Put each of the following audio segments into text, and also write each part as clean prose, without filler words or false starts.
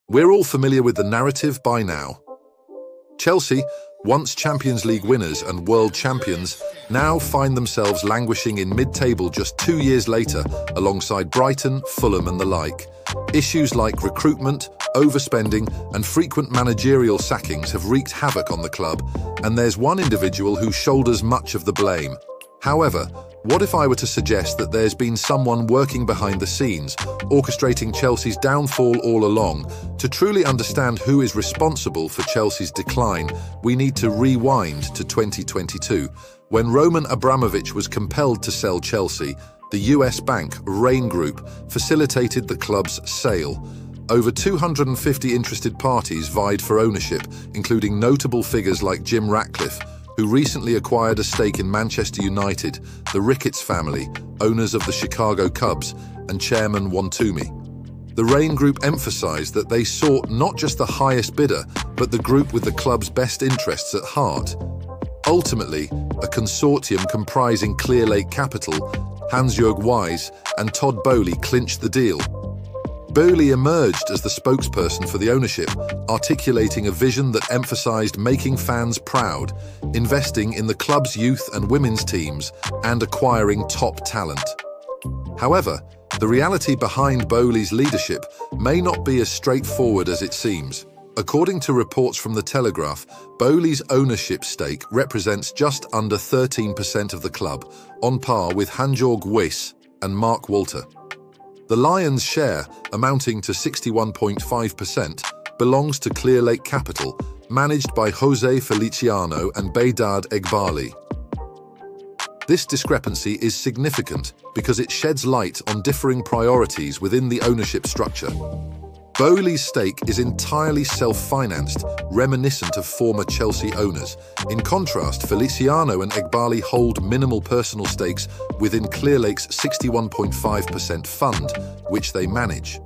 We're all familiar with the narrative by now. Chelsea, once Champions League winners and world champions, now find themselves languishing in mid-table just 2 years later, alongside Brighton, Fulham and the like. Issues like recruitment, overspending and frequent managerial sackings have wreaked havoc on the club, and there's one individual who shoulders much of the blame. However, what if I were to suggest that there's been someone working behind the scenes, orchestrating Chelsea's downfall all along? To truly understand who is responsible for Chelsea's decline, we need to rewind to 2022, when Roman Abramovich was compelled to sell Chelsea. The US bank, Rain Group, facilitated the club's sale. Over 250 interested parties vied for ownership, including notable figures like Jim Ratcliffe, who recently acquired a stake in Manchester United, the Ricketts family, owners of the Chicago Cubs, and chairman Wontumi. The Rain Group emphasized that they sought not just the highest bidder, but the group with the club's best interests at heart. Ultimately, a consortium comprising Clearlake Capital, Hans-Jörg Wyss, and Todd Boehly clinched the deal. Boehly emerged as the spokesperson for the ownership, articulating a vision that emphasized making fans proud, investing in the club's youth and women's teams, and acquiring top talent. However, the reality behind Boehly's leadership may not be as straightforward as it seems. According to reports from The Telegraph, Boehly's ownership stake represents just under 13% of the club, on par with Hans-Jörg Wyss and Mark Walter. The Lions' share, amounting to 61.5%, belongs to Clearlake Capital, managed by Jose Feliciano and Behdad Eghbali. This discrepancy is significant because it sheds light on differing priorities within the ownership structure. Boehly's stake is entirely self-financed, reminiscent of former Chelsea owners. In contrast, Feliciano and Eghbali hold minimal personal stakes within Clearlake's 61.5% fund, which they manage.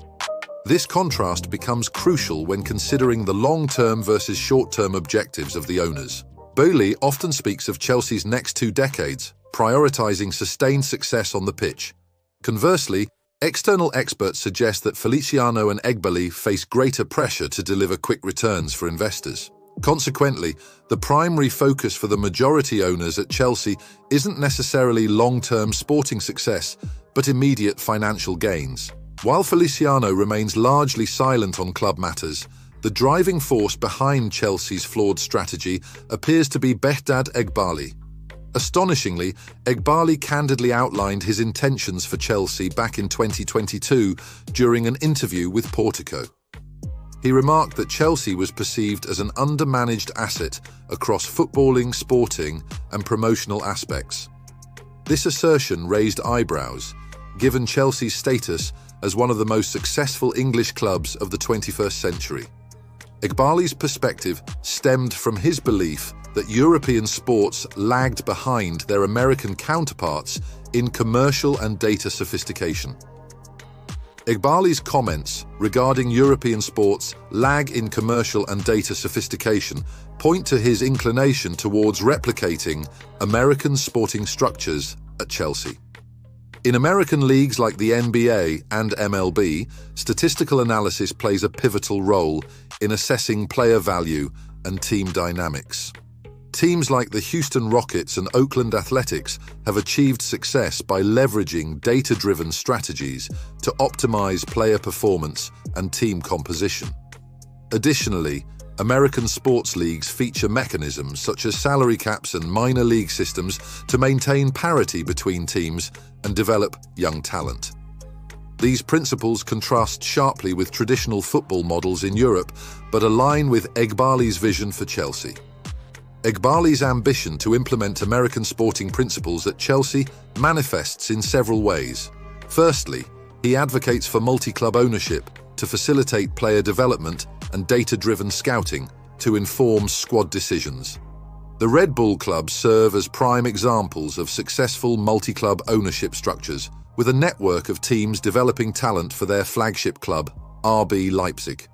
This contrast becomes crucial when considering the long-term versus short-term objectives of the owners. Boehly often speaks of Chelsea's next 2 decades, prioritizing sustained success on the pitch. Conversely, external experts suggest that Feliciano and Eghbali face greater pressure to deliver quick returns for investors. Consequently, the primary focus for the majority owners at Chelsea isn't necessarily long-term sporting success, but immediate financial gains. While Feliciano remains largely silent on club matters, the driving force behind Chelsea's flawed strategy appears to be Behdad Eghbali. Astonishingly, Eghbali candidly outlined his intentions for Chelsea back in 2022 during an interview with Portico. He remarked that Chelsea was perceived as an undermanaged asset across footballing, sporting, and promotional aspects. This assertion raised eyebrows, given Chelsea's status as one of the most successful English clubs of the 21st century. Eghbali's perspective stemmed from his belief that European sports lagged behind their American counterparts in commercial and data sophistication. Eghbali's comments regarding European sports' lag in commercial and data sophistication point to his inclination towards replicating American sporting structures at Chelsea. In American leagues like the NBA and MLB, statistical analysis plays a pivotal role in assessing player value and team dynamics. Teams like the Houston Rockets and Oakland Athletics have achieved success by leveraging data-driven strategies to optimize player performance and team composition. Additionally, American sports leagues feature mechanisms such as salary caps and minor league systems to maintain parity between teams and develop young talent. These principles contrast sharply with traditional football models in Europe, but align with Eghbali's vision for Chelsea. Eghbali's ambition to implement American sporting principles at Chelsea manifests in several ways. Firstly, he advocates for multi-club ownership to facilitate player development and data-driven scouting to inform squad decisions. The Red Bull clubs serve as prime examples of successful multi-club ownership structures, with a network of teams developing talent for their flagship club, RB Leipzig.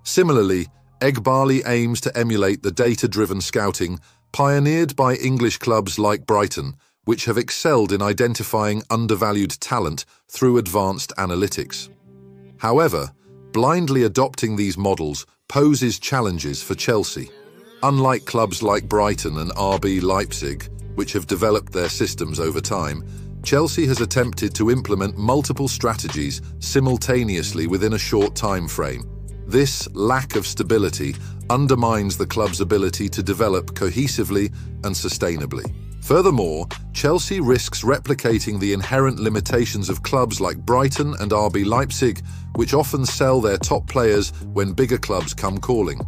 Similarly, Eghbali aims to emulate the data-driven scouting pioneered by English clubs like Brighton, which have excelled in identifying undervalued talent through advanced analytics. However, Blindly adopting these models poses challenges for Chelsea. Unlike clubs like Brighton and RB Leipzig, which have developed their systems over time, Chelsea has attempted to implement multiple strategies simultaneously within a short time frame. This lack of stability undermines the club's ability to develop cohesively and sustainably. Furthermore, Chelsea risks replicating the inherent limitations of clubs like Brighton and RB Leipzig, which often sell their top players when bigger clubs come calling.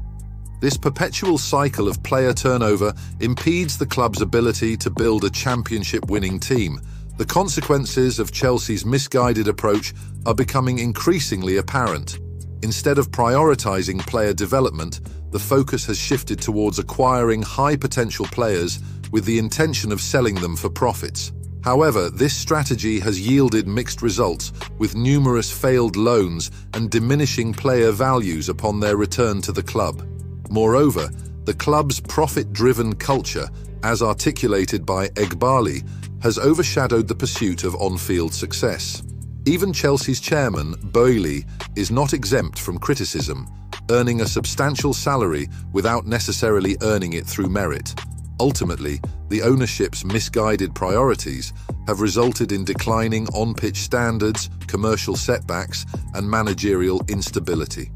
This perpetual cycle of player turnover impedes the club's ability to build a championship-winning team. The consequences of Chelsea's misguided approach are becoming increasingly apparent. Instead of prioritizing player development, the focus has shifted towards acquiring high-potential players with the intention of selling them for profits. However, this strategy has yielded mixed results, with numerous failed loans and diminishing player values upon their return to the club. Moreover, the club's profit-driven culture, as articulated by Eghbali, has overshadowed the pursuit of on-field success. Even Chelsea's chairman, Boehly, is not exempt from criticism, earning a substantial salary without necessarily earning it through merit. Ultimately, the ownership's misguided priorities have resulted in declining on-pitch standards, commercial setbacks, and managerial instability.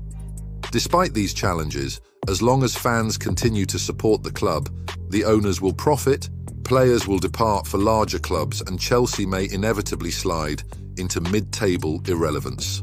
Despite these challenges, as long as fans continue to support the club, the owners will profit, players will depart for larger clubs, and Chelsea may inevitably slide into mid-table irrelevance.